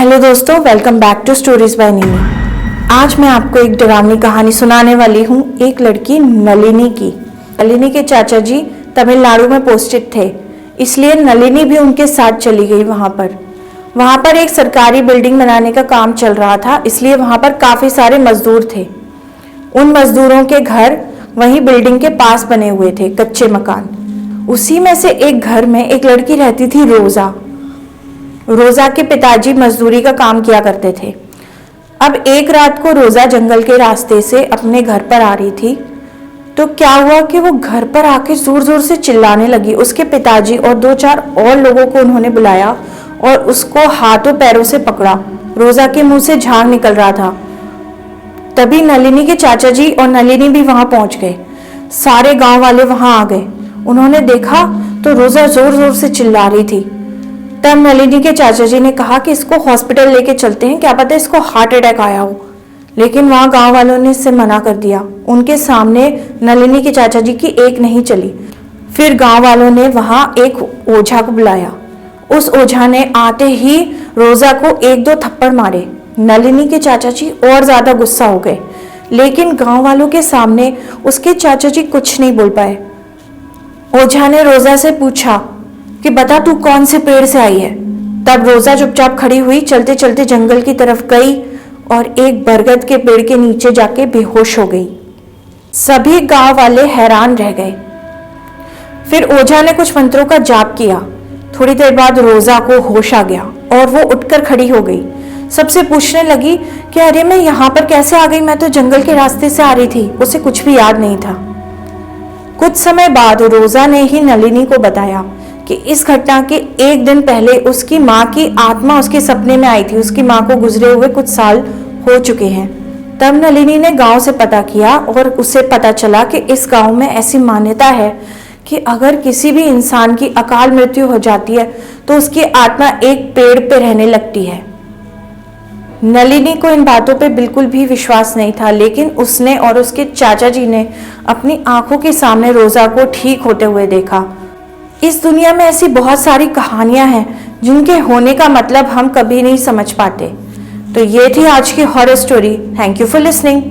Hello दोस्तों, welcome back to stories by Nini. आज मैं आपको एक डरावनी कहानी सुनाने वाली हूँ एक लड़की नलिनी की। नलिनी के चाचा जी तमिलनाडु में पोस्टेड थे, इसलिए नलिनी भी उनके साथ चली गई वहाँ पर एक सरकारी बिल्डिंग बनाने का काम चल रहा था, इसलिए वहाँ पर काफ़ी सारे मजदूर थे। उन मजदूरों के घर वहीं बिल्डिंग के पास बने हुए थे, कच्चे मकान। उसी में से एक घर में एक लड़की रहती थी, रोजा के पिताजी मजदूरी का काम किया करते थे। अब एक रात को रोजा जंगल के रास्ते से अपने घर पर आ रही थी, तो क्या हुआ कि वो घर पर आके जोर जोर से चिल्लाने लगी। उसके पिताजी और 2-4 और लोगों को उन्होंने बुलाया और उसको हाथों पैरों से पकड़ा। रोजा के मुंह से झाग निकल रहा था। तभी नलिनी के चाचा जी और नलिनी भी वहां पहुंच गए। सारे गांव वाले वहां आ गए। उन्होंने देखा तो रोजा जोर जोर से चिल्ला रही थी। तब नलिनी के चाचा जी ने कहा कि इसको हॉस्पिटल लेके चलते हैं, क्या पता इसको हार्ट अटैक आया हो। लेकिन वहां गांव वालों ने इससे मना कर दिया। उनके सामने नलिनी के चाचा जी की एक नहीं चली। फिर गांव वालों ने वहां एक ओझा को बुलाया। उस ओझा ने आते ही रोजा को 1-2 थप्पड़ मारे। नलिनी के चाचा जी और ज्यादा गुस्सा हो गए, लेकिन गांव वालों के सामने उसके चाचा जी कुछ नहीं बोल पाए। ओझा ने रोजा से पूछा कि बता तू कौन से पेड़ से आई है। तब रोजा चुपचाप खड़ी हुई, चलते चलते जंगल की तरफ गई और एक बरगद के पेड़ के नीचे जाके बेहोश हो गई। सभी गांव वाले हैरान रह गए। फिर ओझा ने कुछ मंत्रों का जाप किया। थोड़ी देर बाद रोजा को होश आ गया और वो उठकर खड़ी हो गई। सबसे पूछने लगी कि अरे मैं यहाँ पर कैसे आ गई, मैं तो जंगल के रास्ते से आ रही थी। उसे कुछ भी याद नहीं था। कुछ समय बाद रोजा ने ही नलिनी को बताया कि इस घटना के एक दिन पहले उसकी माँ की आत्मा उसके सपने में आई थी। उसकी माँ को गुजरे हुए कुछ साल हो चुके हैं। तब नलिनी ने गांव से पता किया और उसे पता चला कि इस गांव में ऐसी मान्यता है कि अगर किसी भी इंसान की अकाल मृत्यु हो जाती है तो उसकी आत्मा एक पेड़ पे रहने लगती है। नलिनी को इन बातों पे बिल्कुल भी विश्वास नहीं था, लेकिन उसने और उसके चाचा जी ने अपनी आंखों के सामने रोजा को ठीक होते हुए देखा। इस दुनिया में ऐसी बहुत सारी कहानियां हैं जिनके होने का मतलब हम कभी नहीं समझ पाते। तो ये थी आज की horror story. Thank you for listening.